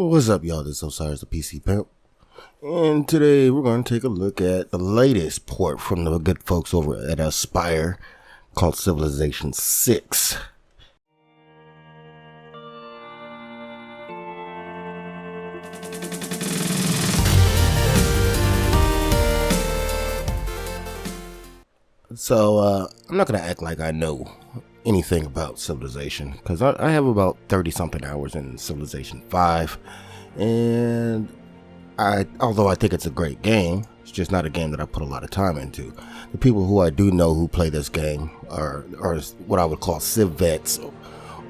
What's up, y'all? This is Osiris the PC Pimp. And today we're going to take a look at the latest port from the good folks over at Aspyr called Civilization 6. So, I'm not going to act like I know anything about Civilization, because I have about 30-something hours in Civilization 5, and although I think it's a great game, it's just not a game that I put a lot of time into. The people who I do know who play this game are what I would call Civ vets,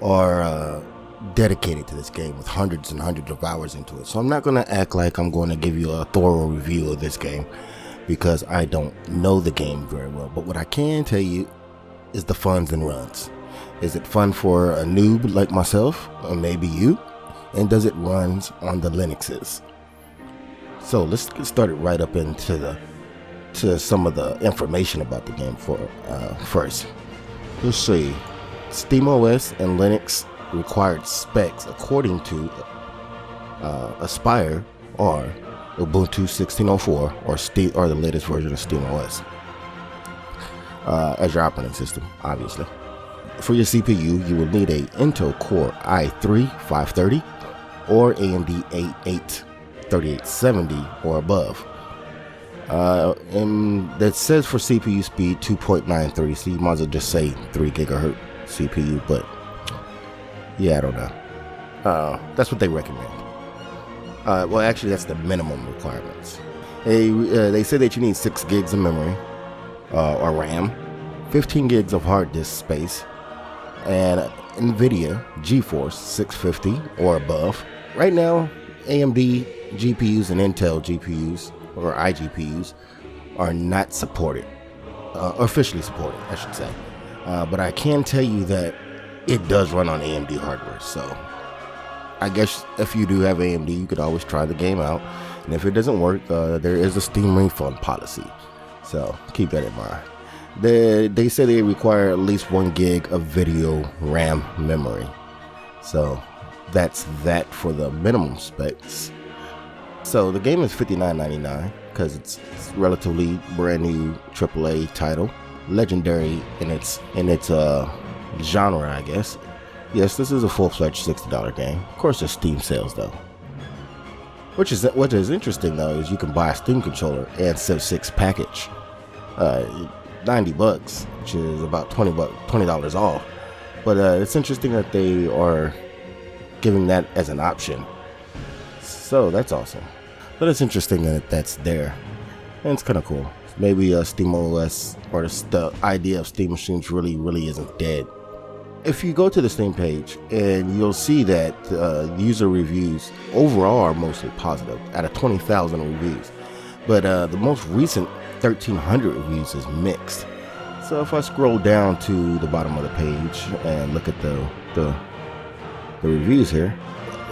or dedicated to this game with hundreds and hundreds of hours into it. So I'm not going to act like I'm going to give you a thorough review of this game, because I don't know the game very well. But what I can tell you is the funs and runs. Is it fun for a noob like myself, or maybe you? And does it run on the Linuxes? So let's get started right up into some of the information about the game first. Let's see. SteamOS and Linux required specs according to Aspyr are Ubuntu 16.04 or the latest version of SteamOS as your operating system, obviously. For your CPU, you will need a Intel Core i3 530 or AMD A8 3870 or above. And that says for CPU speed 2.930, so you might as well just say 3 gigahertz CPU, but yeah, I don't know. That's what they recommend. Well, actually, that's the minimum requirements. They say that you need 6 gigs of memory or RAM, 15 gigs of hard disk space, and NVIDIA GeForce 650 or above. Right now, AMD GPUs and Intel GPUs or iGPUs are not supported, officially supported, I should say. But I can tell you that it does run on AMD hardware, so I guess if you do have AMD, you could always try the game out. And if it doesn't work, there is a Steam refund policy, so keep that in mind. They say they require at least 1 gig of video RAM memory, so that's that for the minimum specs. So the game is $59.99 because it's relatively brand new AAA title, legendary in its genre, I guess. Yes, this is a full-fledged $60 game. Of course, there's Steam sales though. What is interesting though is you can buy a Steam controller and Civ 6 package, $90, which is about $20 off. But it's interesting that they are giving that as an option. So that's awesome. But it's interesting that that's there, and it's kind of cool. Maybe SteamOS or the idea of Steam machines really isn't dead. If you go to the Steam page, and you'll see that user reviews overall are mostly positive out of 20,000 reviews, but the most recent 1,300 reviews is mixed. So if I scroll down to the bottom of the page and look at the reviews here,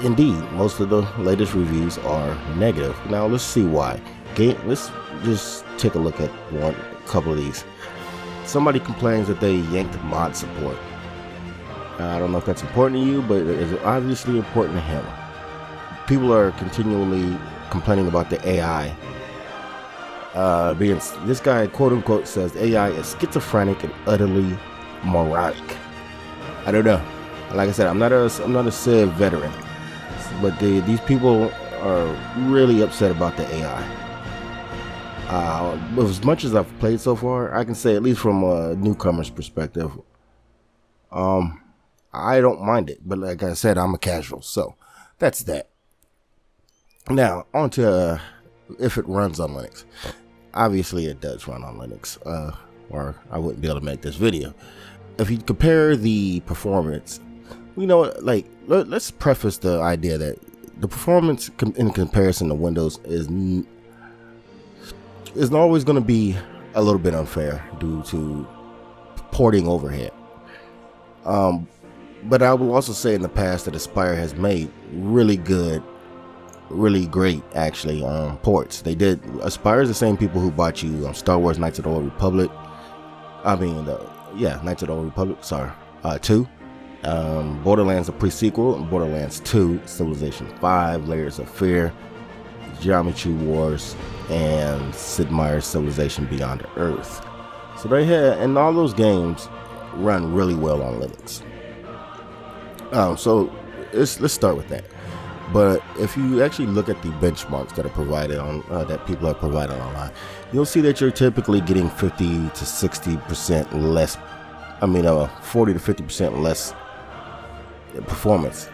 indeed, most of the latest reviews are negative. Now let's see why. Let's just take a look at a couple of these. Somebody complains that they yanked mod support. I don't know if that's important to you, but it's obviously important to him. People are continually complaining about the AI. This guy, quote unquote, says AI is schizophrenic and utterly moronic. I don't know. Like I said, I'm not a Civ veteran, but these people are really upset about the AI. As much as I've played so far, I can say, at least from a newcomer's perspective, I don't mind it. But like I said, I'm a casual, so that's that. Now, on to if it runs on Linux. Obviously, it does run on Linux, or I wouldn't be able to make this video. If you compare the performance, let's preface the idea that the performance in comparison to Windows is always going to be a little bit unfair due to porting overhead. But I will also say in the past that Aspyr has made really good, really great, actually, ports. Aspyr is the same people who bought you Star Wars Knights of the Old Republic. Knights of the Old Republic, 2. Borderlands, a pre-sequel, and Borderlands 2, Civilization 5, Layers of Fear, Geometry Wars, and Sid Meier's Civilization Beyond Earth. So they had, and all those games run really well on Linux. So let's start with that. But if you actually look at the benchmarks that are provided on that people are provided online, you'll see that you're typically getting 50 to 60% less. 40 to 50% less performance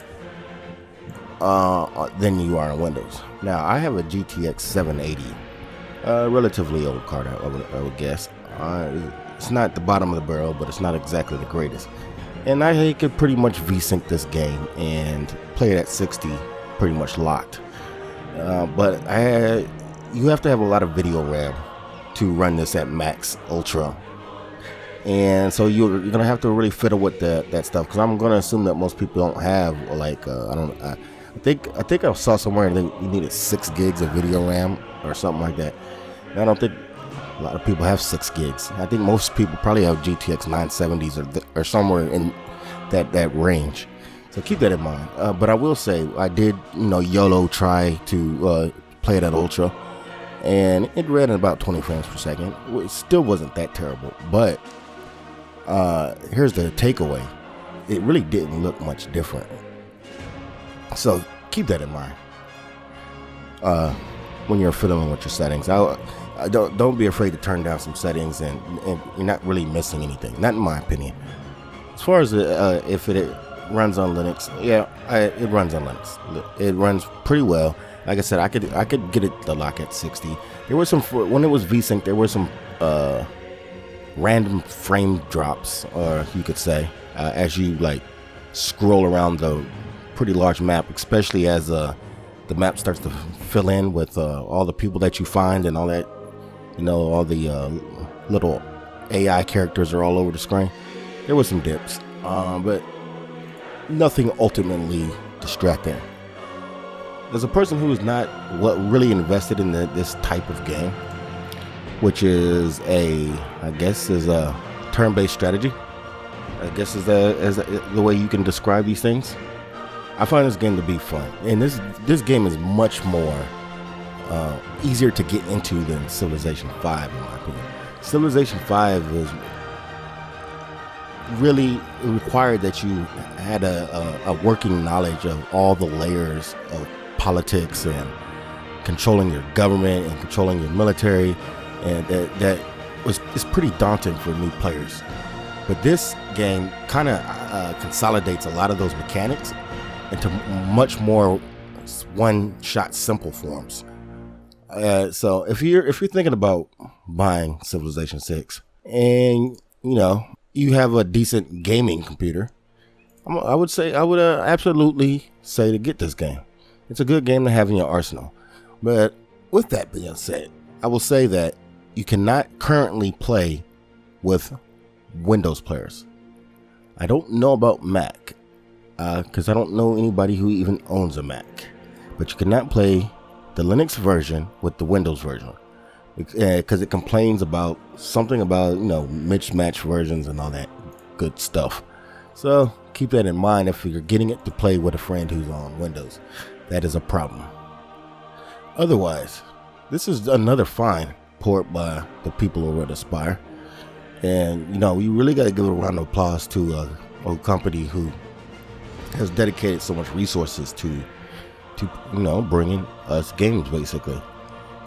than you are on Windows. Now, I have a GTX 780, relatively old card, I would guess. It's not the bottom of the barrel, but it's not exactly the greatest. And I could pretty much VSync this game and play it at 60, pretty much locked. But you have to have a lot of video RAM to run this at max ultra. And so you're gonna have to really fiddle with that stuff, because I'm gonna assume that most people don't have I think I saw somewhere that you needed 6 gigs of video RAM or something like that. And I don't think a lot of people have 6 gigs. I think most people probably have GTX 970s or somewhere in that range. So keep that in mind. But I will say I did YOLO try to play it at ultra, and it ran at about 20 frames per second. It still wasn't that terrible, but here's the takeaway: it really didn't look much different. So keep that in mind when you're fiddling with your settings. Don't be afraid to turn down some settings, and you're not really missing anything. Not in my opinion. As far as if it runs on Linux, it runs on Linux. It runs pretty well. Like I said, I could get it to lock at 60. There were some, when it was VSync, there were some random frame drops, or you could say, as you scroll around the pretty large map, especially as the map starts to fill in with all the people that you find and all that, all the little AI characters are all over the screen. There were some dips, but nothing ultimately distracting. As a person who is not really invested in this type of game, which is a turn-based strategy, I guess is the way you can describe these things, I find this game to be fun. And this game is much more easier to get into than Civilization 5, in my opinion. Civilization 5 is really required that you had a working knowledge of all the layers of politics and controlling your government and controlling your military, and it's pretty daunting for new players. But this game kind of consolidates a lot of those mechanics into much more one-shot simple forms. So if you're thinking about buying Civilization 6 and you have a decent gaming computer, I would absolutely say to get this game. It's a good game to have in your arsenal. But with that being said, I will say that you cannot currently play with Windows players. I don't know about Mac, because I don't know anybody who even owns a Mac. But you cannot play the Linux version with the Windows version, because it complains about something about mismatched versions and all that good stuff. So keep that in mind if you're getting it to play with a friend who's on Windows. That is a problem. Otherwise, this is another fine port by the people over at Aspyr. And you really got to give a round of applause to a company who has dedicated so much resources to bringing us games, basically.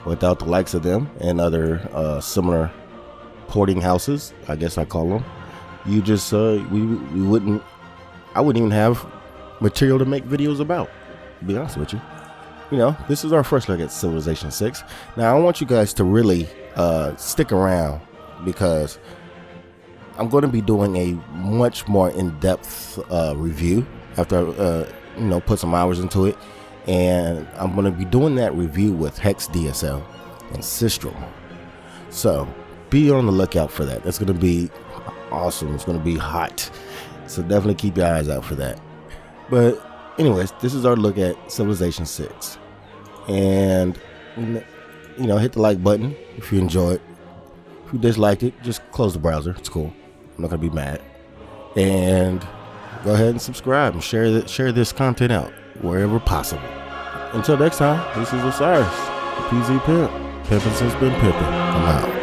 Without the likes of them and other similar porting houses, I guess I call them, you just I wouldn't even have material to make videos about, to be honest with you. This is our first look at Civilization 6. Now I want you guys to really stick around, because I'm going to be doing a much more in-depth review after I put some hours into it. And I'm going to be doing that review with Hex DSL and Systrom. So be on the lookout for that. That's going to be awesome. It's going to be hot. So definitely keep your eyes out for that. But anyways, this is our look at Civilization 6. And, hit the like button if you enjoyed. If you disliked it, just close the browser. It's cool. I'm not going to be mad. And go ahead and subscribe and share this content out wherever possible. Until next time, this is Osiris, the PZ Pimp. Pimpin' since been pimpin'. I'm out.